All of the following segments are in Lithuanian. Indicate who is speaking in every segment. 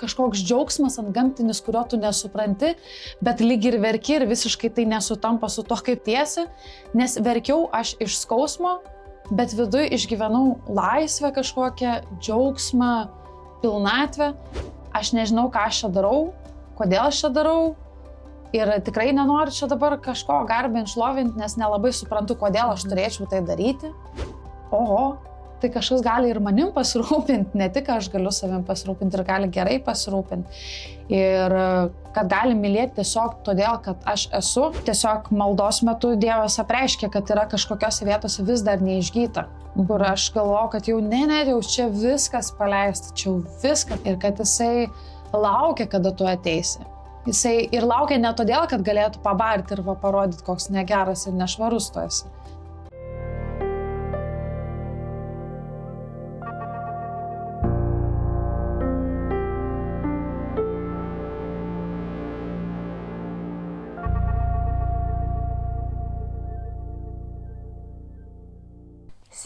Speaker 1: kažkoks džiaugsmas antgamtinis, kurio tu nesupranti, bet lyg ir verki ir visiškai tai nesutampa su to, kaip tiesi, nes verkiau aš iš skausmo, bet viduj išgyvenau laisvę kažkokią, džiaugsmą, pilnatvę. Aš nežinau, ką aš čia darau, kodėl aš čia darau ir tikrai nenoriu čia dabar kažko garbint, šlovint, nes nelabai suprantu, kodėl aš turėčiau tai daryti. Oho, tai kažkas gali ir manim pasirūpinti, ne tik aš galiu savim pasirūpinti ir gali gerai pasirūpinti. Ir kad gali mylėti tiesiog todėl, kad aš esu. Tiesiog maldos metu Dievas apreiškia, kad yra kažkokiose vietose vis dar neišgyta. Kur aš galvoju, kad jau jau čia viskas paleista, čia jau viskas. Ir kad jisai laukia, kada tu ateisi. Jisai ir laukia ne todėl, kad galėtų pabarti ir parodyti, koks negeras ir nešvarus tu esi.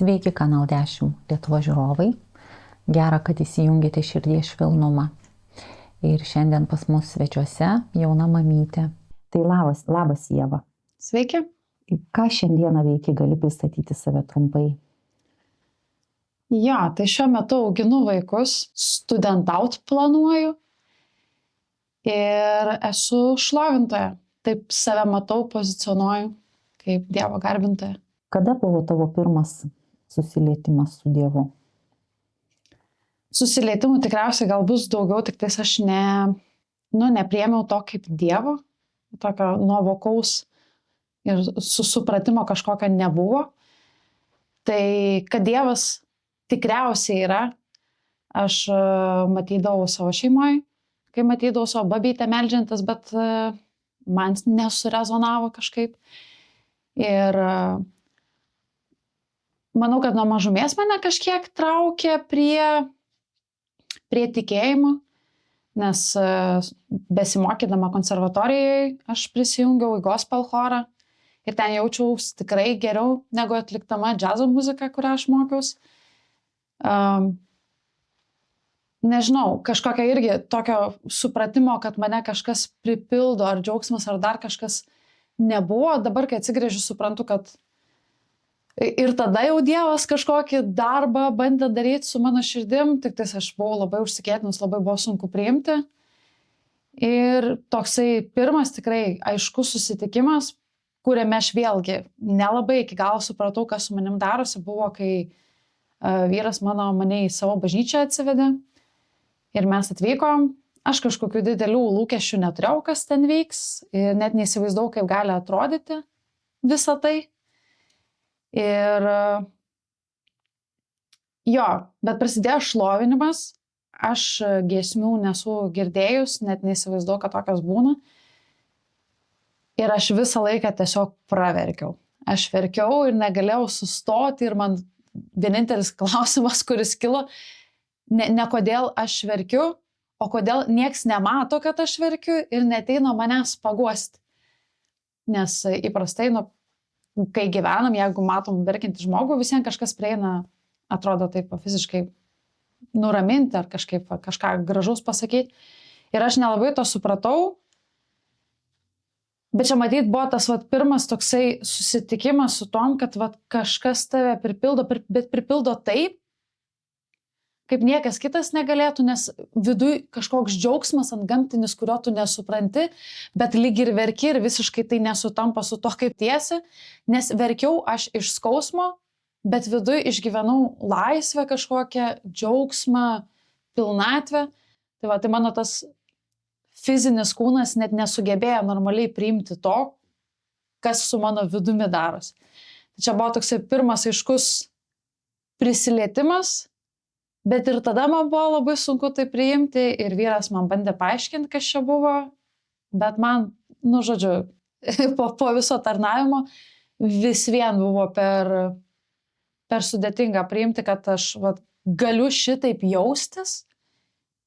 Speaker 2: Sveiki Kanal 10 Lietuvos žiūrovai. Gera, kad įsijungėte Širdies švelnumą. Ir šiandien pas mus svečiuose jauna mamytė. Tai labas Ieva.
Speaker 1: Sveiki.
Speaker 2: Ką šiandieną veiki, gali pristatyti save trumpai?
Speaker 1: Jo, tai šiuo metu auginu vaikus, studentaut planuoju ir esu šlovintoja. Taip save matau, pozicionuoju kaip Dievo garbintoja.
Speaker 2: Kada buvo tavo pirmas susilietimas su Dievu?
Speaker 1: Susilietimų tikriausiai gal bus daugiau, tik tais aš nepriėmiau to kaip Dievo, tokio nuovokaus ir supratimo kažkokio nebuvo. Tai kad Dievas tikriausiai yra, aš matydavau savo šeimoje, kai matydavau savo babytę meldžiantis, bet man nesurezonavo kažkaip. Ir manau, kad nuo mažumės mane kažkiek traukė prie tikėjimo, nes besimokydama konservatorijoje aš prisijungiau į gospel chorą ir ten jaučiausi tikrai geriau negu atliktama džiazo muziką, kurią aš mokiausi. Nežinau, kažkokio irgi tokio supratimo, kad mane kažkas pripildo, ar džiaugsmas, ar dar kažkas nebuvo. Dabar, kai atsigręžiu, suprantu, kad ir tada jau Dievas kažkokį darbą bandė daryti su mano širdim, tik tais aš buvau labai užsikėtinus, labai buvo sunku priimti. Ir toksai pirmas tikrai aiškus susitikimas, kuriame aš vėlgi nelabai iki galo supratau, kas su manim darosi, buvo, kai vyras mane į savo bažnyčią atsivedė ir mes atvykom. Aš kažkokių didelių lūkesčių neturėjau, kas ten vyks, ir net neįsivaizdavau, kaip gali atrodyti visa tai. Ir jo, bet prasidėjo šlovinimas, aš giesmių nesu girdėjus, net neįsivaizdavau, kad tokios būna. Ir aš visą laiką tiesiog praverkiau. Aš verkiau ir negalėjau sustoti ir man vienintelis klausimas, kuris kilo, ne kodėl aš verkiu, o kodėl nieks nemato, kad aš verkiu ir neateina manęs paguosti. Nes įprastai, kai gyvenam, jeigu matom verkiantį žmogų, visiems kažkas prieina, atrodo taip fiziškai nuraminti ar kažką gražaus pasakyti. Ir aš nelabai to supratau, bet čia matyt buvo tas pirmas toksai susitikimas su tom, kad kažkas tave pripildo, bet pripildo taip, kaip niekas kitas negalėtų, nes viduj kažkoks džiaugsmas antgamtinis, kurio tu nesupranti, bet lyg ir verki ir visiškai tai nesutampa su to, kaip tiesi, nes verkiau aš iš skausmo, bet viduj išgyvenau laisvę kažkokią, džiaugsmą, pilnatvę. Tai mano tas fizinis kūnas net nesugebėjo normaliai priimti to, kas su mano vidumi darosi. Tai čia buvo toksai pirmas aiškus prisilietimas, bet ir tada man buvo labai sunku tai priimti ir vyras man bandė paaiškinti, kas čia buvo, bet man, žodžiu, po viso tarnavimo vis vien buvo per sudėtinga priimti, kad aš galiu šitaip jaustis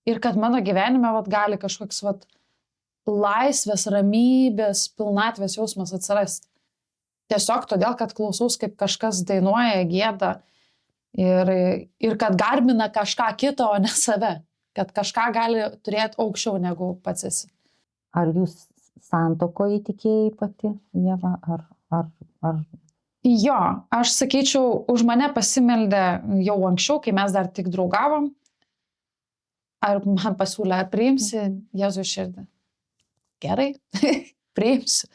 Speaker 1: ir kad mano gyvenime gali kažkoks laisvės, ramybės, pilnatvės jausmas atsirasti. Tiesiog todėl, kad klausaus, kaip kažkas dainuoja, gieda ir kad garbina kažką kito, o ne save. kad kažką gali turėti aukščiau negu pats esi.
Speaker 2: Ar jūs santuokoje tikėjai pati, Ieva, ar...
Speaker 1: Jo, aš sakyčiau, už mane pasimeldė jau anksčiau, kai mes dar tik draugavom. Ar man pasiūlė, ar priimsi Jėzų širdį? Gerai, priimsiu.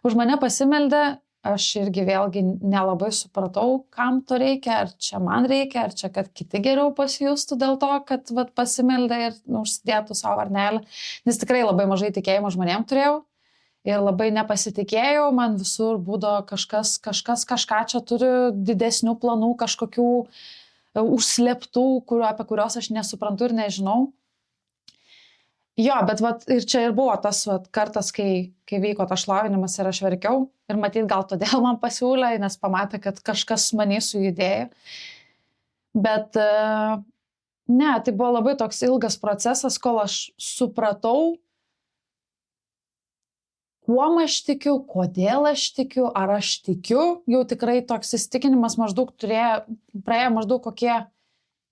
Speaker 1: Už mane pasimeldė, aš irgi vėlgi nelabai supratau, kam to reikia, ar čia man reikia, ar čia, kad kiti geriau pasijustų dėl to, kad pasimeldė ir užsidėtų savo varnelę. Nes tikrai labai mažai tikėjimo žmonėm turėjau ir labai nepasitikėjau, man visur būdavo kažkas kažką čia turi didesnių planų, kažkokių užslėptų, apie kuriuos aš nesuprantu ir nežinau. Jo, bet ir čia ir buvo tas kartas, kai vyko tas šlovinimas ir aš verkiau. Ir matyt, gal todėl man pasiūlė, nes pamatė, kad kažkas manį sujudėjo. Bet ne, tai buvo labai toks ilgas procesas, kol aš supratau, kuom aš tikiu, kodėl aš tikiu, ar aš tikiu. Jau tikrai toks įsitikinimas praėjo maždaug kokie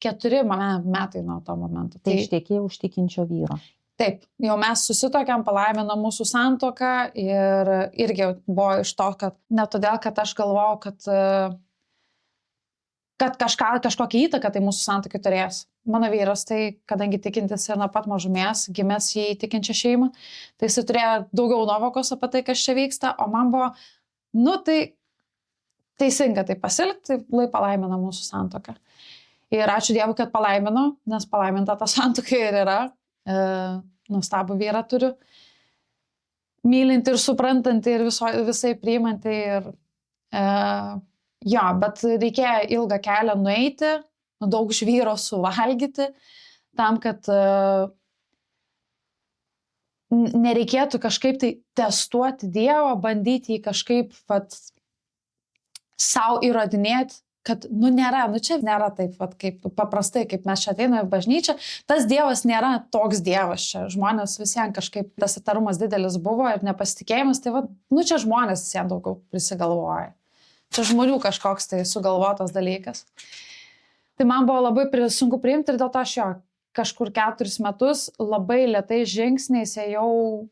Speaker 1: 4 metai nuo to momento.
Speaker 2: Tai ištekėjai už tikinčio vyro.
Speaker 1: Taip, jau mes susitokėm, palaimino mūsų santuoką ir irgi buvo iš to, kad ne todėl, kad aš galvojau, kad kažkokią įtaką tai mūsų santuokai turės. Mano vyras, tai kadangi tikintis ir nuo pat mažumės, gimęs į tikinčią šeimą, tai jis turėjo daugiau nuovokos apie tai, kas čia vyksta, o man buvo, tai teisinga tai pasielgti, tai palaimino mūsų santuoką. Ir ačiū Dievui, kad palaimino, nes palaiminta ta santuoka ir yra. Nuostabų vyrą turiu, mylinti ir suprantanti ir visai priimanti. Jo, bet reikėjo ilgą kelią nueiti, daug žvyro suvalgyti, tam, kad nereikėtų kažkaip tai testuoti Dievą, bandyti jį kažkaip savo įrodinėti, kad čia nėra taip, kaip paprastai, kaip mes čia ateiname į bažnyčią, tas Dievas nėra toks Dievas čia. Žmonės visiems kažkaip tas įtarumas didelis buvo ir nepasitikėjimas, tai čia žmonės visiems daugiau prisigalvoja. Čia žmonių kažkoks tai sugalvotas dalykas. Tai man buvo labai sunku priimti ir dėl to aš kažkur 4 metus labai lėtai žingsniais ėjau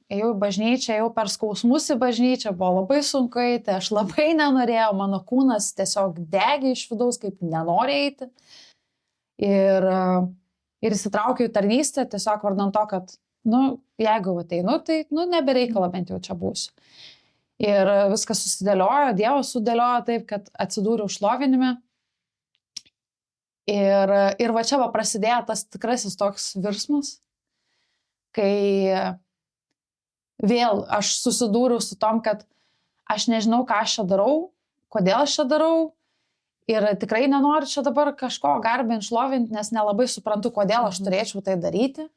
Speaker 1: į bažnyčią, ėjau per skausmus į bažnyčią, buvo labai sunku eiti, aš labai nenorėjau, mano kūnas tiesiog degė iš vidaus, kaip nenori eiti. Ir įsitraukiau į tarnystę, tiesiog vardan to, kad, jeigu ateinu, tai, nebereikala bent jau čia būsiu. Ir viskas susidėliojo, Dievas sudėliojo taip, kad atsidūriau šlovinime. Ir va čia prasidėjo tas tikrasis toks virsmas, kai vėl aš susidūriau su tom, kad aš nežinau, ką aš čia darau, kodėl aš čia darau ir tikrai nenoriu čia dabar kažko garbinti, šlovinti, nes nelabai suprantu, kodėl aš turėčiau tai daryti.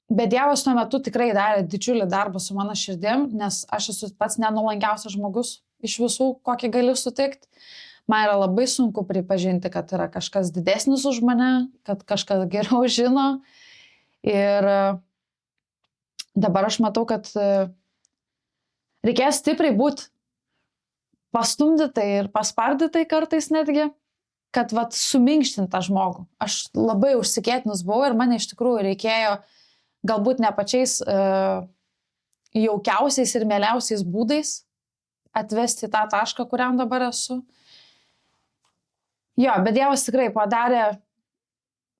Speaker 1: Bet Dievas tuo metu tikrai darė didžiulį darbą su mano širdim, nes aš esu pats nenuolankiausias žmogus iš visų, kokį galiu sutikti. Man yra labai sunku pripažinti, kad yra kažkas didesnis už mane, kad kažkas geriau žino. Ir dabar aš matau, kad reikės stipriai būti pastumdytai ir paspardytai kartais netgi, kad suminkštinti tą žmogų. Aš labai užsikėtinus buvau ir man iš tikrųjų reikėjo galbūt ne pačiais jaukiausiais ir mieliausiais būdais atvesti tą tašką, kuriam dabar esu. Jo, bet Dievas tikrai padarė,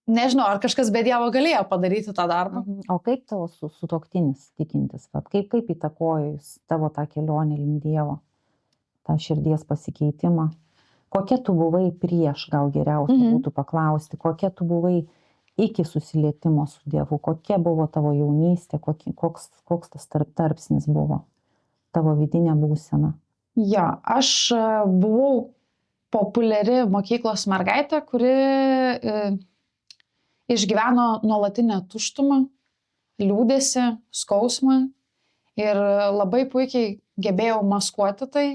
Speaker 1: nežinau, ar kažkas be Dievo galėjo padaryti tą darbą.
Speaker 2: O kaip tavo sutuoktinis tikintis, kaip įtakojo jis tavo tą kelionę link Dievo, tą širdies pasikeitimą? Kokia tu buvai prieš, gal geriausia būtų paklausti, kokia tu buvai iki susilietimo su Dievu, kokia buvo tavo jaunystė, koks tas tarpsnis buvo, tavo vidinė būsena?
Speaker 1: Jo, aš buvau populiari mokyklos mergaitė, kuri išgyveno nuolatinę tuštumą, liūdesį, skausmą ir labai puikiai gebėjau maskuoti tai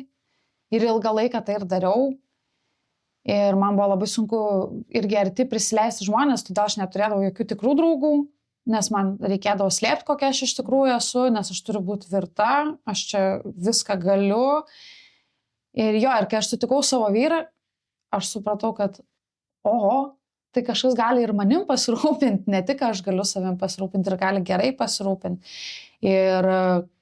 Speaker 1: ir ilgą laiką tai ir dariau. Ir man buvo labai sunku irgi arti prisileisti žmonės, todėl aš neturėdavau jokių tikrų draugų, nes man reikėdavo slėpti, kokia aš iš tikrųjų esu, nes aš turiu būti tvirta, aš čia viską galiu. Ir kai aš sutikau savo vyrą, aš supratau, kad tai kažkas gali ir manim pasirūpinti, ne tik aš galiu savim pasirūpinti ir gali gerai pasirūpinti. Ir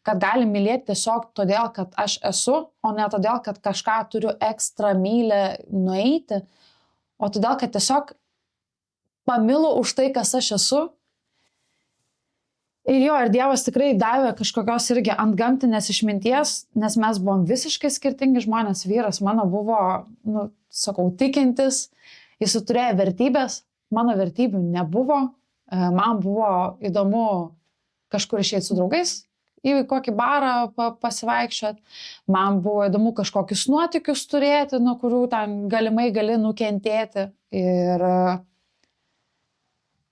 Speaker 1: kad gali mylėti tiesiog todėl, kad aš esu, o ne todėl, kad kažką turiu ekstra mylę nueiti, o todėl, kad tiesiog pamilu už tai, kas aš esu. Ir jo, ir Dievas tikrai davė kažkokios irgi antgamtinės išminties, nes mes buvom visiškai skirtingi žmonės. Vyras mano buvo, tikintis, jis turėjo vertybės, mano vertybių nebuvo. Man buvo įdomu kažkur išeiti su draugais, į kokį barą pasivaikščiot. Man buvo įdomu kažkokius nuotykius turėti, nuo kurių ten galimai gali nukentėti.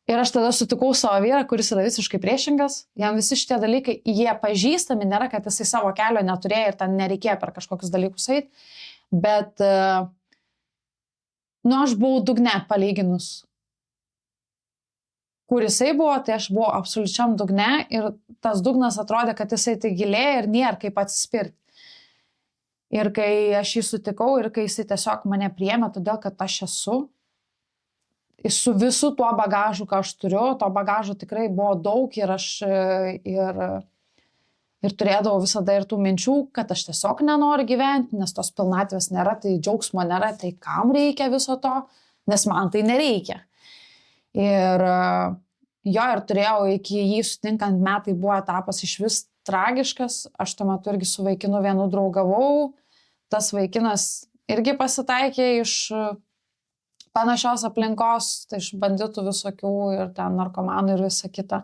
Speaker 1: Ir aš tada sutikau savo vyrą, kuris yra visiškai priešingas. Jam visi šitie dalykai, jie pažįstami, nėra, kad jisai savo kelio neturėjo ir ten nereikėjo per kažkokius dalykus eiti. Bet, aš buvau dugne palyginus. Kur jisai buvo, tai aš buvau absoliučiam dugne ir tas dugnas atrodė, kad jisai tai gilėja ir nėra kaip atsispirti. Ir kai aš jį sutikau ir kai jisai tiesiog mane priėmė, todėl kad aš esu, su visu tuo bagažu, ką aš turiu, to bagažo tikrai buvo daug ir aš ir turėdavau visada ir tų minčių, kad aš tiesiog nenoriu gyventi, nes tos pilnatvės nėra, tai džiaugsmo nėra, tai kam reikia viso to, nes man tai nereikia. Ir ir turėjau iki jį sutinkant metai buvo etapas iš vis tragiškas, aš tuo metu irgi su vaikinu vienu draugavau, tas vaikinas irgi pasitaikė iš panašios aplinkos, tai iš banditų visokių ir ten narkomanų ir visa kita.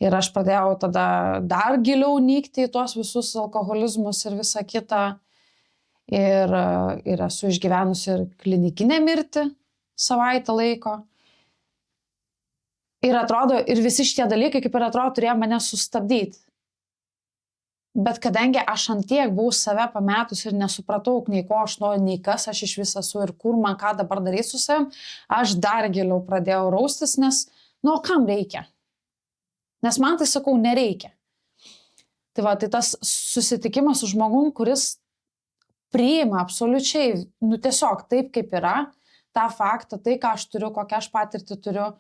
Speaker 1: Ir aš pradėjau tada dar giliau nykti į tuos visus alkoholizmus ir visa kita. Ir esu išgyvenusi ir klinikinę mirtį savaitę laiko. Ir atrodo, ir visi šitie dalykai, kaip ir atrodo, turėjo mane sustabdyti. Bet kadangi aš antiek buvau save pametus ir nesupratau, nei ko aš noriu, nei kas aš iš vis esu ir kur man ką dabar daryti su savim, aš dar giliau pradėjau raustis, nes, kam reikia? Nes man tai, sakau, nereikia. Tai tai tas susitikimas su žmogum, kuris priima absoliučiai, tiesiog taip, kaip yra, tą faktą, tai, ką aš turiu, kokią aš patirtį turiu,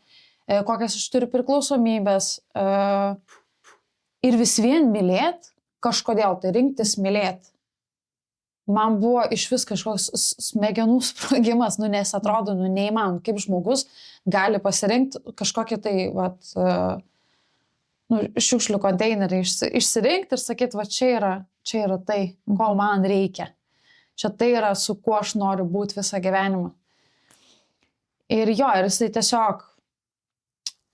Speaker 1: kokias aš turiu priklausomybės ir vis vien mylėti, kažkodėl tai rinktis mylėti. Man buvo iš vis kažkoks smegenų sprogimas, nes atrodo, neįmanoma, kaip žmogus gali pasirinkti kažkokį tai, šiukšlių konteinerį išsirinkti ir sakyti, čia yra tai, ko man reikia. Čia tai yra, su kuo aš noriu būti visą gyvenimą. Ir jisai tiesiog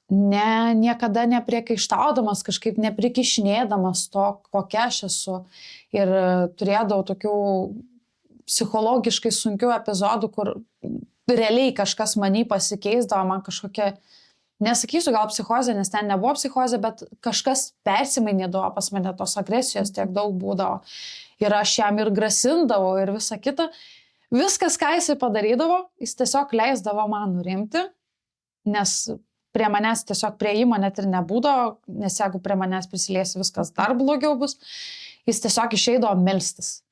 Speaker 1: niekada nepriekaištaudamas, kažkaip neprikišnėdamas to, kokia aš esu. Ir turėdavau tokių psichologiškai sunkių epizodų, kur realiai kažkas manį pasikeisdavo, man kažkokia, nesakysiu gal psichozė, nes ten nebuvo psichozė, bet kažkas persimainydavo pas mane, tos agresijos tiek daug būdavo. Ir aš jam ir grasindavau ir visa kita. Viskas, ką jisai padarydavo, jis tiesiog leisdavo man nurimti, nes prie manęs tiesiog prieimo net ir nebūdavo, nes jeigu prie manęs prisiliesi, viskas dar blogiau bus. Jis tiesiog išeidavo melstis.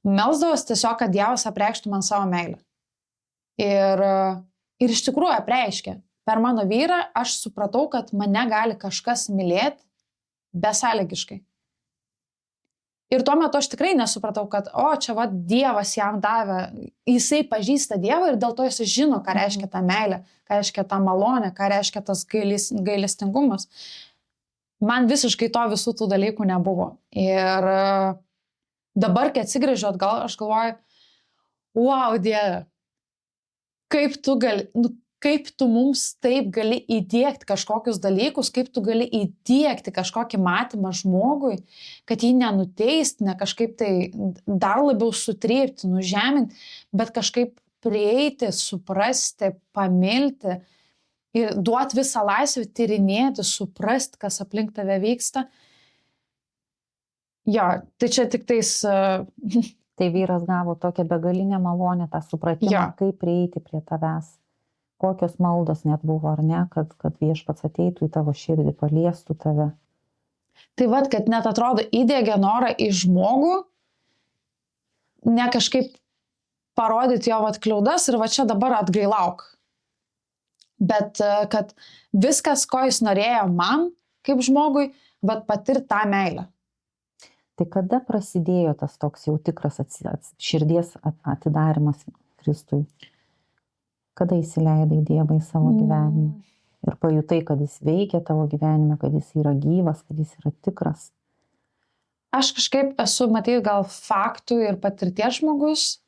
Speaker 1: Melsdavos tiesiog, kad Dievas apreikštų man savo meilę. Ir iš tikrųjų apreiškė. Per mano vyrą aš supratau, kad mane gali kažkas mylėti besąlygiškai. Ir tuo metu aš tikrai nesupratau, kad čia Dievas jam davė, jisai pažįsta Dievą ir dėl to jisai žino, ką reiškia ta meilė, ką reiškia ta malonė, ką reiškia tas gailestingumas. Man visiškai to visų tų dalykų nebuvo. Ir dabar, kai atsigręžiu atgal, aš galvoju, wow, Dieve, kaip tu mums taip gali įdiegti kažkokius dalykus, kaip tu gali įdiegti kažkokį matymą žmogui, kad jį nenuteisti, ne kažkaip tai dar labiau sutrypti, nužeminti, bet kažkaip prieiti, suprasti, pamilti ir duoti visą laisvę tyrinėti, suprasti, kas aplink tave vyksta. Tai čia tik tais...
Speaker 2: Tai vyras gavo tokią begalinę malonę, tą supratimą, kaip prieiti prie tavęs. Kokios maldos net buvo, ar ne, kad viešpats ateitų į tavo širdį, paliestų tave.
Speaker 1: Tai kad net atrodo įdiegia norą į žmogų, ne kažkaip parodyti jo kliaudas ir čia dabar atgailauk. Bet kad viskas, ko jis norėjo man, kaip žmogui, bet patirti tą meilę.
Speaker 2: Tai kada prasidėjo tas toks jau tikras širdies atidarimas Kristui? Kada įsileidai Dievą į savo gyvenimą? Ir pajutai, kad jis veikia tavo gyvenime, kad jis yra gyvas, kad jis yra tikras.
Speaker 1: Aš kažkaip esu, matyt, gal faktų ir patirties žmogus.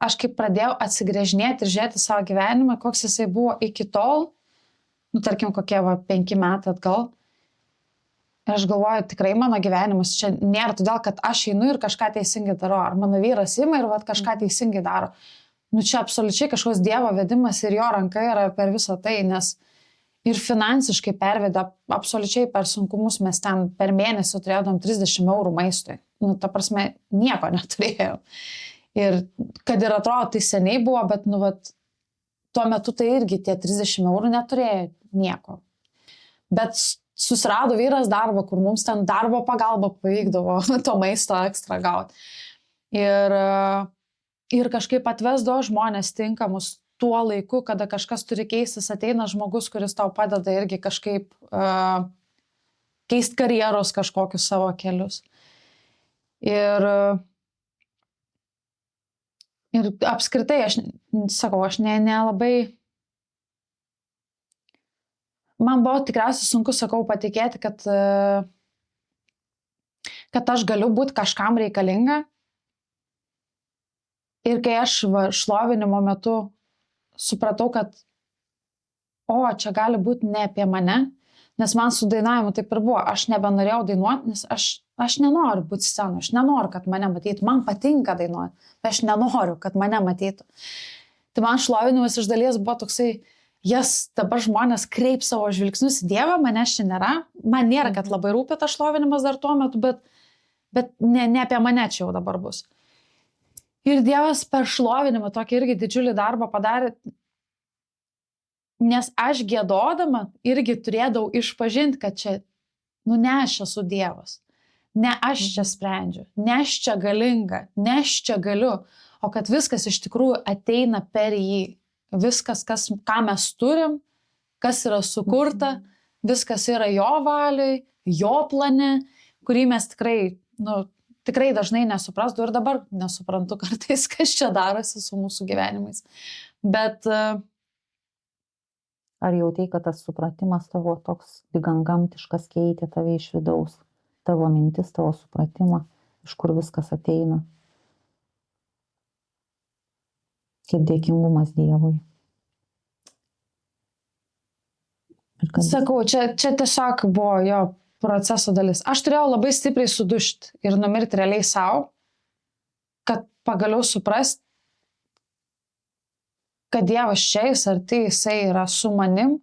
Speaker 1: Aš kaip pradėjau atsigręžinėti ir žiūrėti savo gyvenimą, koks jisai buvo iki tol, tarkim, kokie 5 metai atgal. Ir aš galvoju, tikrai mano gyvenimas čia nėra todėl, kad aš einu ir kažką teisingai darau, ar mano vyras ima ir kažką teisingai daro. Čia absoliučiai kažkoks Dievo vedimas ir jo ranka yra per visą tai, nes ir finansiškai pervedė absoliučiai per sunkumus, mes ten per mėnesį turėjom 30 eurų maistui. Ta prasme, nieko neturėjau. Ir kad ir atrodo, tai seniai buvo, bet tuo metu tai irgi tie 30 eurų neturėjo nieko. Bet susirado vyras darbą, kur mums ten darbo pagalba pavykdavo to maisto ekstra gauti. Ir kažkaip atvesdavo žmonės tinkamus tuo laiku, kada kažkas turi keistis, ateina žmogus, kuris tau padeda irgi kažkaip keisti karjeros kažkokius savo kelius. Ir apskritai, aš sakau, aš nelabai... Man buvo tikriausiai sunku, sakau, patikėti, kad aš galiu būti kažkam reikalinga. Ir kai aš šlovinimo metu supratau, kad čia gali būti ne apie mane, nes man su dainavimu taip ir buvo. Aš nebenorėjau dainuoti, nes aš nenoriu būti scenoje, aš nenoriu, kad mane matytų. Man patinka dainuoti, bet aš nenoriu, kad mane matytų. Tai man šlovinimas iš dalies buvo toksai, dabar žmonės kreip savo žvilgsnius į Dievą, manęs čia nėra. Man nėra, kad labai rūpi tas šlovinimas dar tuo metu, bet ne apie mane čia jau dabar bus. Ir Dievas per šlovinimą tokį irgi didžiulį darbą padarė, nes aš giedodama irgi turėdavau išpažinti, kad čia, ne aš esu Dievas, ne aš čia sprendžiu, ne aš čia galinga, ne aš čia galiu, o kad viskas iš tikrųjų ateina per jį. Viskas, ką mes turim, kas yra sukurta, viskas yra jo valiai, jo plane, kurį mes tikrai dažnai nesuprasdu ir dabar nesuprantu kartais, kas čia darosi su mūsų gyvenimais. Bet...
Speaker 2: Ar jautei, kad tas supratimas tavo toks gigantiškas keitė tave iš vidaus, tavo mintis, tavo supratimą, iš kur viskas ateina? Kaip dėkingumas Dievui.
Speaker 1: Sakau, čia tiesiog buvo jo proceso dalis. Aš turėjau labai stipriai sudušti ir numirti realiai savo, kad pagaliau suprast, kad Dievas čia, jisai yra su manim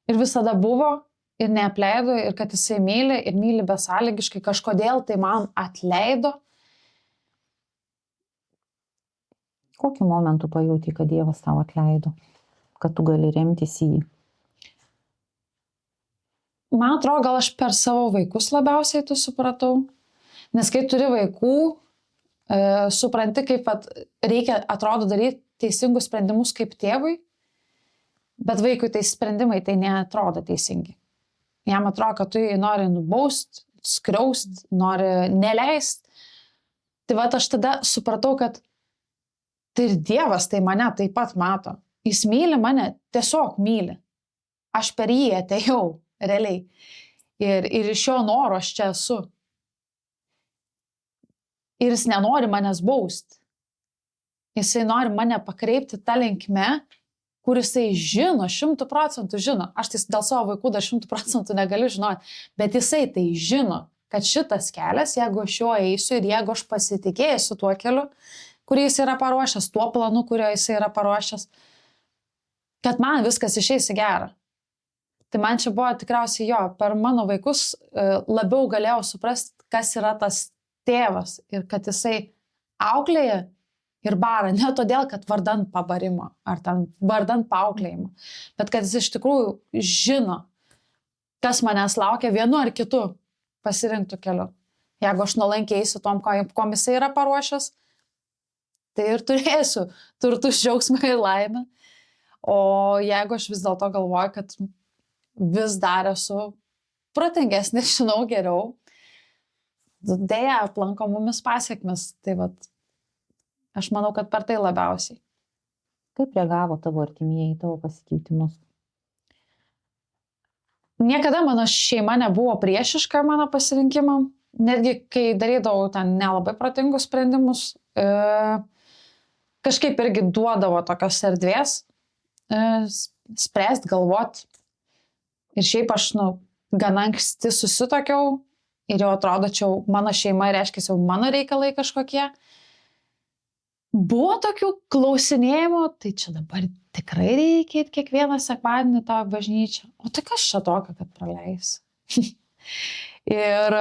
Speaker 1: ir visada buvo ir neapleido ir kad jisai myli ir myli besąlygiškai, kažkodėl tai man atleido.
Speaker 2: Kokiu momentu pajauti, kad Dievas tau atleido, kad tu gali remtis į jį?
Speaker 1: Man atrodo, gal aš per savo vaikus labiausiai tu supratau, nes kai turi vaikų, supranti, kaip reikia, atrodo, daryti teisingus sprendimus kaip tėvui, bet vaikui tai sprendimai tai neatrodo teisingi. Jam atrodo, kad tu jį nori nubaust, skriaust, nori neleist. Tai aš tada supratau, kad tai ir Dievas tai mane taip pat mato. Jis myli mane, tiesiog myli. Aš per jį atėjau, realiai. Ir iš jo noro aš čia esu. Ir jis nenori manęs baust. Jisai nori mane pakreipti tą linkme, kur jisai žino, 100% žino. Aš tai dėl savo vaikų dar 100% negaliu žinoti, bet jisai tai žino, kad šitas kelias, jeigu aš juo eisiu ir jeigu aš pasitikėsiu tuo keliu, kurį jis yra paruošęs, tuo planu, kurio jis yra paruošęs, kad man viskas išeis į gerą. Tai man čia buvo tikriausiai per mano vaikus labiau galėjau suprasti, kas yra tas tėvas ir kad jisai auklėja ir bara, ne todėl, kad vardan pabarimo ar ten vardan paauklėjimo, bet kad jis iš tikrųjų žino, kas manęs laukia vienu ar kitu pasirinktų keliu. Jeigu aš nuolankiai eisiu tom, kom jisai yra paruošęs, tai ir turėsiu turtus, džiaugsmą ir laimę. O jeigu aš vis dėlto galvoju, kad vis dar esu protingesnė, žinau geriau, dėja aplanko mumis pasiekmes. Tai vat, aš manau, kad per tai labiausiai.
Speaker 2: Kaip reagavo tavo artimieji tavo pasikeitimus?
Speaker 1: Niekada mano šeima nebuvo priešiška mano pasirinkimam. Netgi kai darydavau ten nelabai protingus sprendimus, kažkaip irgi duodavo tokios erdvės spręst, galvot. Ir šiaip aš, gana anksti susitokiau ir jau atrodo, čia mano šeima reiškia jau mano reikalai kažkokie. Buvo tokių klausinėjimų, tai čia dabar tikrai reikia eiti kiekvieną sekmadienį tą bažnyčią. O tai kas čia tokio, kad praleis? Ir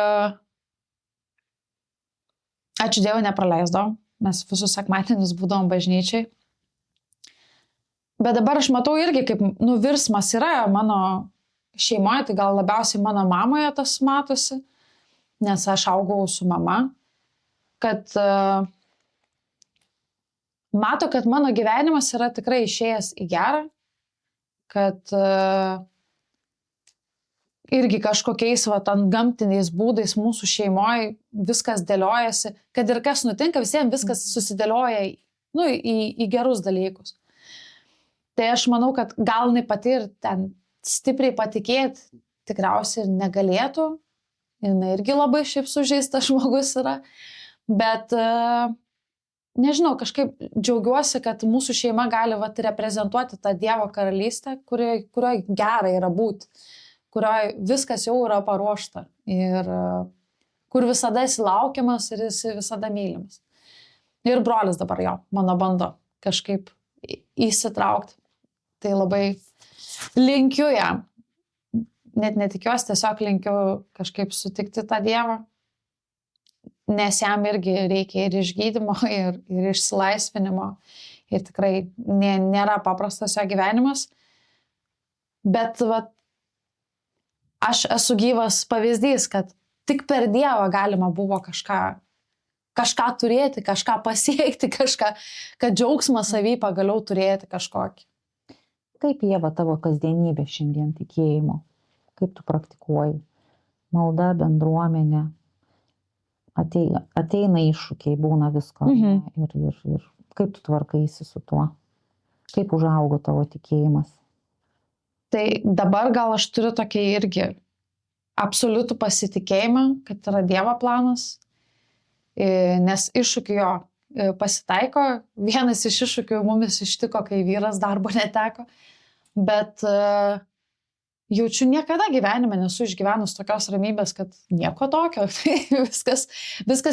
Speaker 1: ačiū Dievui nepraleisdavom, mes visus sekmadienius būdavom bažnyčiai. Bet dabar aš matau irgi, kaip virsmas yra mano šeimoje, tai gal labiausiai mano mamoje tas matosi, nes aš augau su mama, kad mato, kad mano gyvenimas yra tikrai išėjęs į gerą, kad irgi kažkokiais gamtiniais būdais mūsų šeimoje viskas dėliojasi, kad ir kas nutinka, visiems viskas susidėlioja į gerus dalykus. Tai aš manau, kad gal jinai pati ir ten stipriai patikėti tikriausiai ir negalėtų, jinai irgi labai šiaip sužeistas žmogus yra, bet nežinau, kažkaip džiaugiuosi, kad mūsų šeima gali reprezentuoti tą Dievo karalystę, kurioje gera yra būti, kurioje viskas jau yra paruošta ir kur visada esi laukiamas ir esi visada mylimas. Ir brolis dabar mano bando kažkaip įsitraukti. Tai labai linkiu jam. Net netikiuosi, tiesiog linkiu kažkaip sutikti tą Dievą. Nes jam irgi reikia ir išgydymo, ir išsilaisvinimo. Ir tikrai nėra paprastas jo gyvenimas. Bet aš esu gyvas pavyzdys, kad tik per Dievą galima buvo kažką turėti, kažką pasiekti, kad džiaugsmą savy pagaliau turėti kažkokį.
Speaker 2: Kaip Ieva tavo kasdienybė šiandien tikėjimo? Kaip tu praktikuoji? Malda, bendruomenė? Ateina iššūkiai, būna visko. Ir kaip tu tvarkaisi su tuo? Kaip užaugo tavo tikėjimas?
Speaker 1: Tai dabar gal aš turiu tokį irgi absoliutų pasitikėjimą, kad yra Dievo planas, nes iššūkių pasitaiko. Vienas iš iššūkių mumis ištiko, kai vyras darbo neteko, bet jaučiu niekada gyvenime nesu išgyvenus tokios ramybės, kad nieko tokio. viskas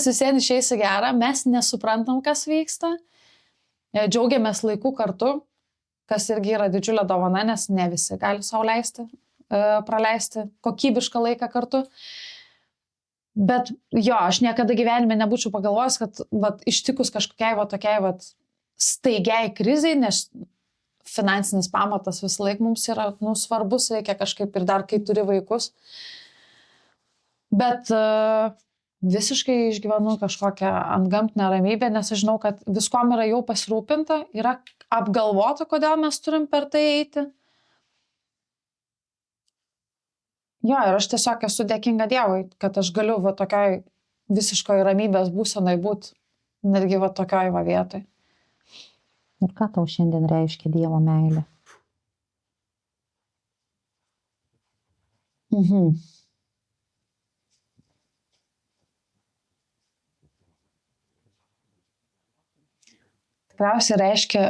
Speaker 1: visiems išeis į gerą, mes nesuprantam, kas vyksta, džiaugiamės laiku kartu, kas irgi yra didžiulė dovana, nes ne visi gali sau leisti praleisti kokybišką laiką kartu. Bet aš niekada gyvenime nebūčiau pagalvojęs, kad ištikus kažkokiai tokiai staigiai krizai, nes finansinis pamatas visą laiką mums yra svarbus, reikia kažkaip ir dar kai turi vaikus. Bet visiškai išgyvenu kažkokią antgamtinę ramybę, nes aš žinau, kad viskom yra jau pasirūpinta, yra apgalvota, kodėl mes turim per tai eiti. Ir aš tiesiog esu dėkinga Dievui, kad aš galiu tokioj visiškoj ramybės būsenai būti, netgi tokioj vietoj.
Speaker 2: Ir ką tau šiandien reiškia Dievo meilė?
Speaker 1: Tikriausiai reiškia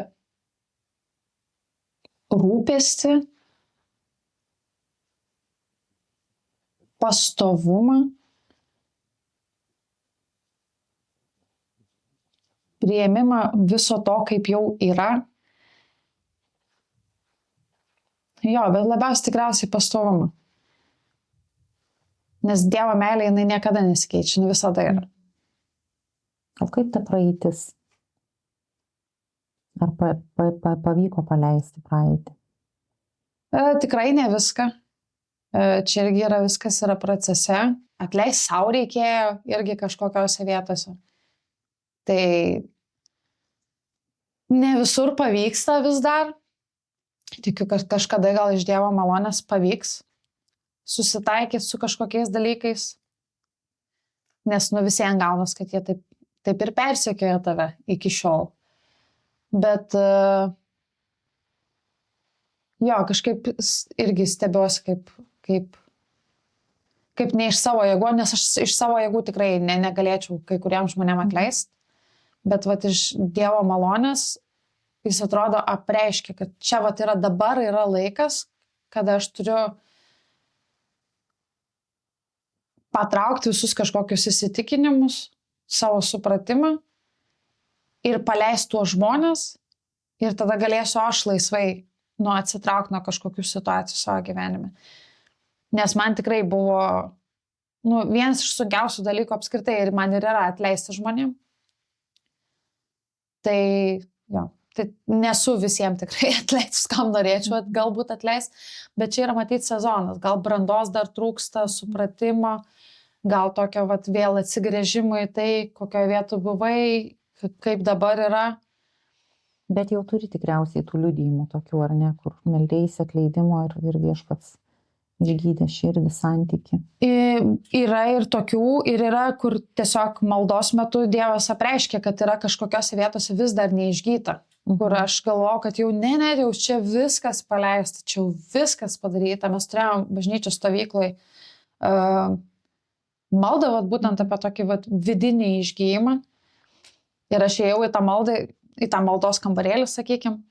Speaker 1: rūpestį, pastovumą, priėmimą viso to, kaip jau yra. Bet labiausiai tikriausiai pastovumą. Nes Dievo meilė, jinai niekada nesikeičia, visada yra.
Speaker 2: O kaip ta praeitis? Ar pavyko paleisti praeitį?
Speaker 1: Tikrai ne viską. Čia irgi yra viskas yra procese. Atleisti sau reikėjo irgi kažkokiose vietose. Tai ne visur pavyksta vis dar. Tikiu, kad kažkada gal iš Dievo malonės pavyks susitaikyti su kažkokiais dalykais, nes visiems gaunas, kad jie taip ir persekioja tave iki šiol. Bet jo, kažkaip irgi stebiuosi, kaip ne iš savo jėgų, nes aš iš savo jėgų tikrai negalėčiau kai kuriems žmonėms atleisti, bet vat iš Dievo malonės jis atrodo apreiškia, kad čia vat yra dabar, yra laikas, kada aš turiu patraukti visus kažkokius įsitikinimus, savo supratimą ir paleisti tuos žmonės ir tada galėsiu aš laisvai atsitraukti nuo kažkokių situacijų savo gyvenime. Nes man tikrai buvo vienas iš sunkiausių dalykų apskritai ir man ir yra atleisti žmonėm. Tai jo, tai nesu visiems tikrai atleistus, kam norėčiau galbūt atleisti, bet čia yra matyti sezonas, gal brandos dar trūksta, supratimo, gal tokio vėl atsigręžimo į tai, kokioje vietoje buvai, kaip dabar yra.
Speaker 2: Bet jau turi tikriausiai tų liudijimų tokių, ar ne, kur meldėsi atleidimo ir Viešpats išgydė širdį, santyki.
Speaker 1: Yra ir tokių, ir yra, kur tiesiog maldos metu Dievas apreiškia, kad yra kažkokiose vietose vis dar neišgyta. Kur aš galvoju, kad jau jau čia viskas paleista, čia jau viskas padaryta. Mes turėjom bažnyčios stovykloj maldą būtent apie tokį vidinį išgyjimą. Ir aš ėjau į tą maldos kambarėlį, sakykim.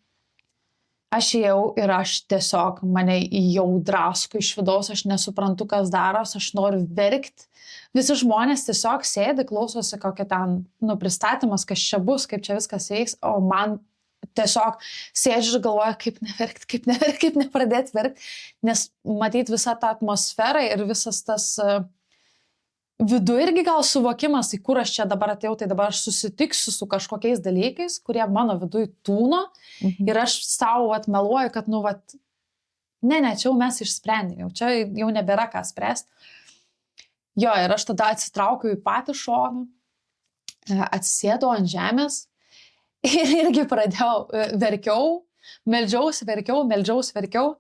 Speaker 1: Aš ėjau ir aš tiesiog mane jau drasko iš vidaus, aš nesuprantu, kas daros, aš noriu verkti. Visi žmonės tiesiog sėdi, klausosi kokia ten pristatymas, kas čia bus, kaip čia viskas veiks, o man tiesiog sėdžiu ir galvoju, kaip nepradėti verkti, nes matyti visą tą atmosferą ir visas tas vidu irgi gal suvokimas, į kur aš čia dabar atėjau, tai dabar aš susitiksiu su kažkokiais dalykais, kurie mano viduje tūno ir aš savo meluoju, kad ne, čia jau mes išsprendėm, čia jau nebėra ką spręsti. Jo, ir aš tada atsitraukiau į patį šoną, atsisėdau ant žemės ir irgi pradėjau, verkiau.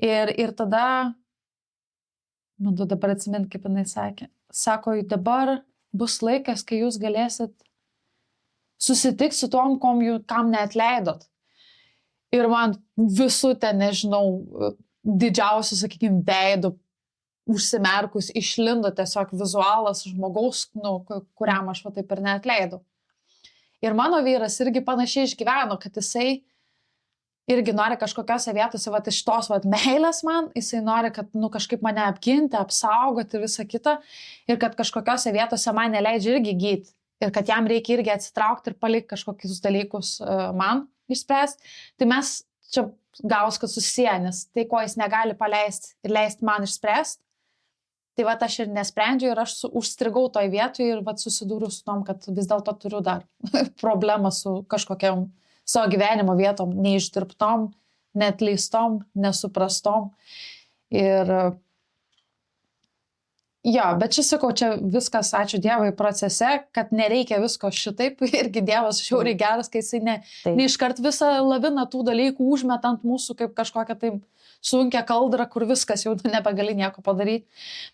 Speaker 1: Ir tada, man dabar atsimint, kaip jinai sakė, sako, dabar bus laikas, kai jūs galėsit susitikti su tom, kam neatleidot. Ir man visų ten, nežinau, didžiausių, sakykime, veidų užsimerkus išlindo tiesiog vizualas žmogaus, kuriam aš taip ir neatleidau. Ir mano vyras irgi panašiai išgyveno, kad jisai irgi nori kažkokiose vietose, iš tos meilės man, jisai nori, kad kažkaip mane apginti, apsaugoti ir visą kitą, ir kad kažkokiose vietose man neleidžia irgi gydyti, ir kad jam reikia irgi atsitraukti ir palikti kažkokius dalykus man išspręsti. Tai mes čia gaus, kad susiję, nes tai, ko jis negali paleisti ir leisti man išspręsti, tai aš ir nesprendžiu ir aš užstrigau toj vietoj ir susidūriu su tom, kad vis dėlto turiu dar problemą su kažkokiam savo gyvenimo vietom, neišdirbtom, neatleistom, nesuprastom. Ir jo, bet čia sakau, čia viskas, ačiū Dievui, procese, kad nereikia visko šitaip, irgi Dievas žiauriai geras, kai jisai neiškart visą laviną tų dalykų užmetant mūsų kaip kažkokią tai sunkia kaldra, kur viskas jau nebegali nieko padaryti,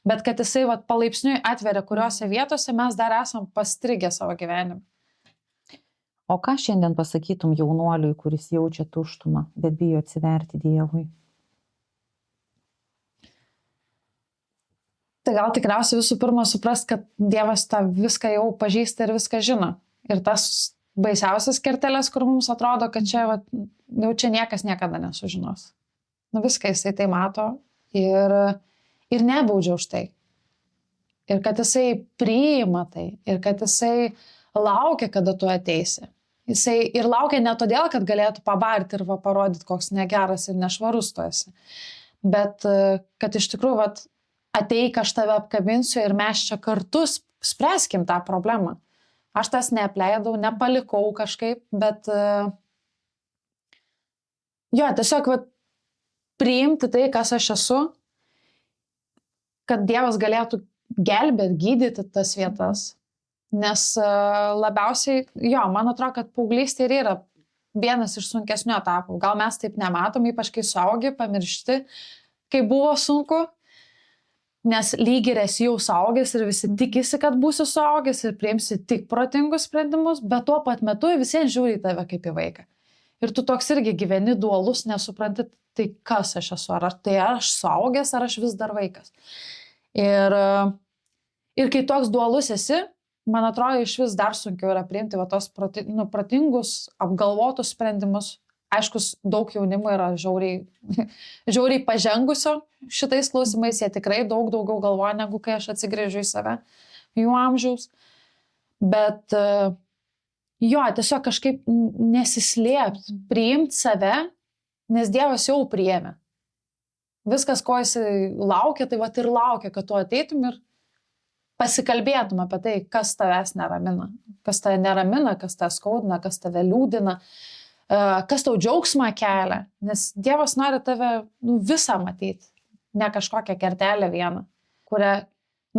Speaker 1: bet kad jisai palaipsniui atveria, kuriuose vietose mes dar esam pastrigę savo gyvenime.
Speaker 2: O ką šiandien pasakytum jaunuoliui, kuris jaučia tuštumą, bet bijo atsiverti Dievui?
Speaker 1: Tai gal tikriausiai visų pirma suprast, kad Dievas tą viską jau pažįsta ir viską žino. Ir tas baisiausias kerteles, kur mums atrodo, kad čia, jau čia niekas niekada nesužinos. Viską jisai tai mato ir nebaudžia už tai. Ir kad jisai priima tai. Ir kad jisai laukia, kada tu ateisi. Jisai ir laukia ne todėl, kad galėtų pabarti ir parodyti, koks negeras ir nešvarus tu esi. Bet kad iš tikrųjų ateik, aš tave apkabinsiu ir mes čia kartu spręskim tą problemą. Aš tas neapleidau, nepalikau kažkaip, bet jo, tiesiog priimti tai, kas aš esu, kad Dievas galėtų gelbėti, gydyti tas vietas. Nes labiausiai, jo, man atrodo, kad paauglystė ir yra vienas iš sunkesnių etapų. Gal mes taip nematom, ypač kai suaugi, pamiršti, kai buvo sunku, nes lyg ir esi jau suaugęs ir visi tikisi, kad būsi suaugęs ir priimsi tik protingus sprendimus, bet tuo pat metu visiems žiūri į tave kaip į vaiką. Ir tu toks irgi gyveni dualus, nesupranti, tai kas aš esu, ar tai aš suaugęs, ar aš vis dar vaikas. Ir kai toks dualus esi, man atrodo, iš vis dar sunkiau yra priimti va tos protingus, apgalvotus sprendimus. Aiškus, daug jaunimo yra žiauriai pažengusio šitais klausimais, jie tikrai daug daugiau galvoja, negu kai aš atsigrėžiu į save, jų amžiaus. Bet jo, tiesiog kažkaip nesislėpti, priimti save, nes Dievas jau priėmė. Viskas, ko jisai laukia, tai vat ir laukia, kad tu ateitum ir pasikalbėtum apie tai, kas tavęs neramina. Kas tave neramina, kas tave skaudina, kas tave liūdina, kas tau džiaugsmą kelia. Nes Dievas nori tave visą matyti, ne kažkokią kertelę vieną, kurią,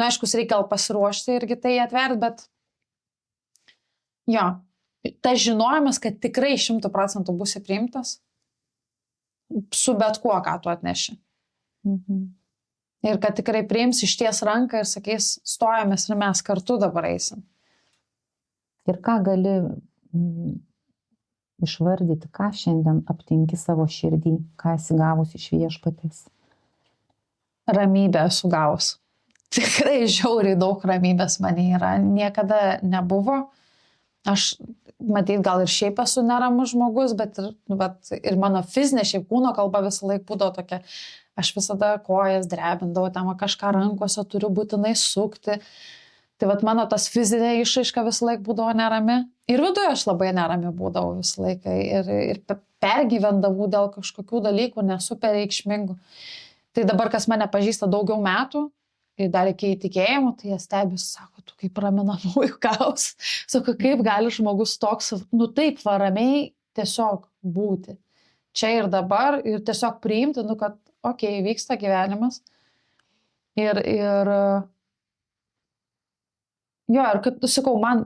Speaker 1: aiškus, reikia pasiruošti irgi tai atverti, bet jo, tas žinojimas, kad tikrai 100% būsi priimtas su bet kuo, ką tu atneši. Ir kad tikrai priims išties ranką ir sakys, stojamės ir mes kartu dabar eisim.
Speaker 2: Ir ką gali išvardyti, ką šiandien aptinki savo širdį, ką esi gavus iš Viešpaties?
Speaker 1: Ramybę esu gavus. Tikrai žiauriai daug ramybės man yra. Niekada nebuvo. Aš, matyt, gal ir šiaip esu neramus žmogus, bet ir mano fizinė šiaip kūno kalba visą laiką būdavo tokia. Aš visada kojas drebindavau, ten kažką rankose turiu būtinai sukti. Tai mano tas fizinė išraiška visą laiką būdavo nerami. Ir viduje aš labai nerami būdavau visą laiką. Ir pergyvendavau dėl kažkokių dalykų nesuper reikšmingų. Tai dabar, kas mane pažįsta daugiau metų, ir dar iki įtikėjimo, tai jie stebisi, sako, tu kaip raminamųjų gaus. Sako, kaip gali žmogus toks, taip ramiai tiesiog būti. Čia ir dabar, ir tiesiog priimti, kad, okei, vyksta gyvenimas. Ir kad, sakau, man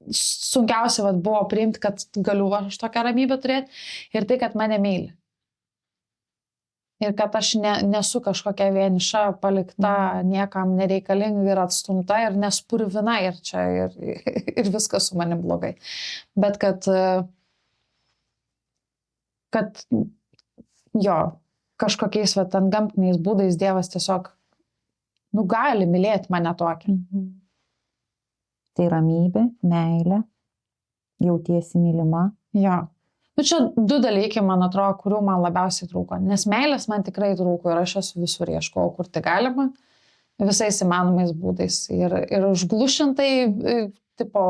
Speaker 1: sunkiausia buvo priimti, kad galiu aš tokią ramybę turėti, ir tai, kad mane myli. Ir kad aš nesu kažkokia vieniša, palikta, niekam nereikalinga ir atstumta ir nespurvina ir čia ir viskas su manim blogai. Bet kad jo, kažkokiais ten gamtiniais būdais Dievas tiesiog gali mylėti mane tokią.
Speaker 2: Tai ramybė, meilė, jautiesi mylima.
Speaker 1: Jo. Čia 2 dalykai, man atrodo, kurių man labiausiai trūko. Nes meilės man tikrai trūko ir aš esu visur ieškojau, kur tai galima, visais įmanomais būdais. Ir užglušintai, tipo,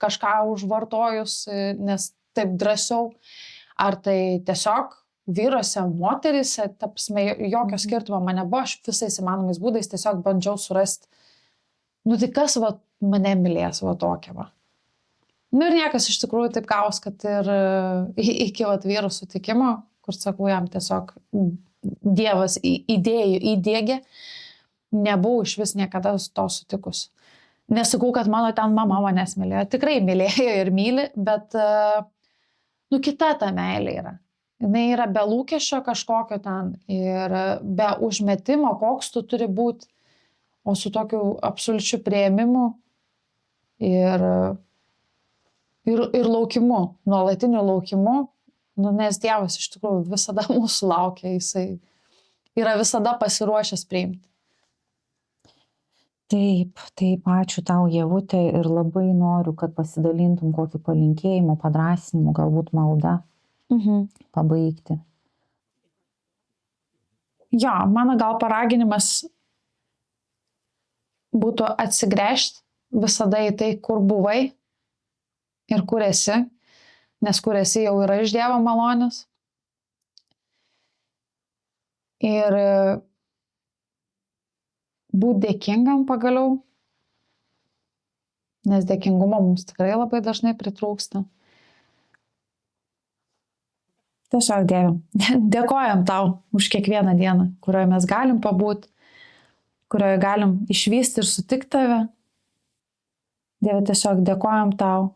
Speaker 1: kažką užvartojus, nes taip drąsiau. Ar tai tiesiog vyruose, moteryse, tapsme, jokio skirtumo man nebuvo, aš visais įmanomais būdais tiesiog bandžiau surasti, tai kas mane mylės tokia. Ir niekas iš tikrųjų taip gaus, kad ir iki vyro sutikimo, kur sakau, jam tiesiog Dievas įdėgė, nebuvau iš vis niekada to sutikus. Nesakau, kad mano ten mama manęs mylėjo, tikrai mylėjo ir myli, bet kita ta meilė yra. Jis yra be lūkesčio kažkokio ten ir be užmetimo, koks tu turi būti, o su tokiu absoliučiu priėmimu ir laukimu, nuolatiniu laukimu, nes Dievas iš tikrųjų visada mūsų laukia, jisai yra visada pasiruošęs priimti.
Speaker 2: Taip, ačiū tau, Ievute, ir labai noriu, kad pasidalintum kokį palinkėjimą, padrąsinimą, galbūt maldą pabaigti.
Speaker 1: Jo, mano gal paraginimas būtų atsigręžti visada į tai, kur buvai ir kur esi, nes kur esi jau yra iš Dievo malonės. Ir būti dėkingam pagaliau, nes dėkingumo mums tikrai labai dažnai pritrūksta. Tiesiog Dieve, dėkojam tau už kiekvieną dieną, kurioje mes galim pabūti, kurioje galim išvysti ir sutikti tave. Dieve, tiesiog dėkojam tau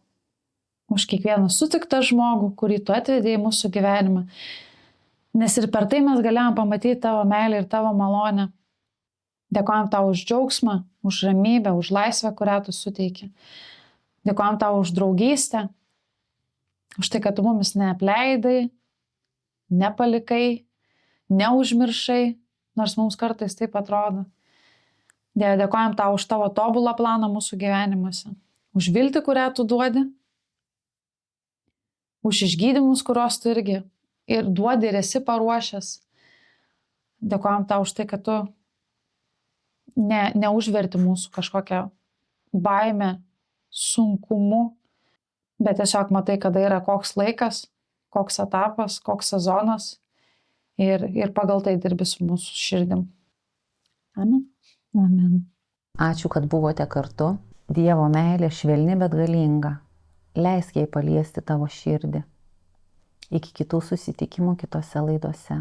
Speaker 1: už kiekvieną sutiktą žmogų, kurį tu atvedei į mūsų gyvenimą. Nes ir per tai mes galėjom pamatyti tavo meilę ir tavo malonę. Dėkojam tau už džiaugsmą, už ramybę, už laisvę, kurią tu suteiki. Dėkojam tau už draugystę, už tai, kad tu mumis neapleidai, nepalikai, neužmiršai, nors mums kartais taip atrodo. Dieve, dėkojam tau už tavo tobulą planą mūsų gyvenimuose, už viltį, kurią tu duodi, už išgydymus, kuriuos tu irgi ir duodi ir esi paruošęs. Dėkojam tau už tai, kad tu neužverti mūsų kažkokią baimę, sunkumu, bet tiesiog matai, kada yra koks laikas, koks etapas, koks sezonas ir pagal tai dirbi su mūsų širdim. Amen. Amen.
Speaker 2: Ačiū, kad buvote kartu. Dievo meilė švelni, bet galinga. Leisk jai paliesti tavo širdį. Iki kitų susitikimų kitose laidose.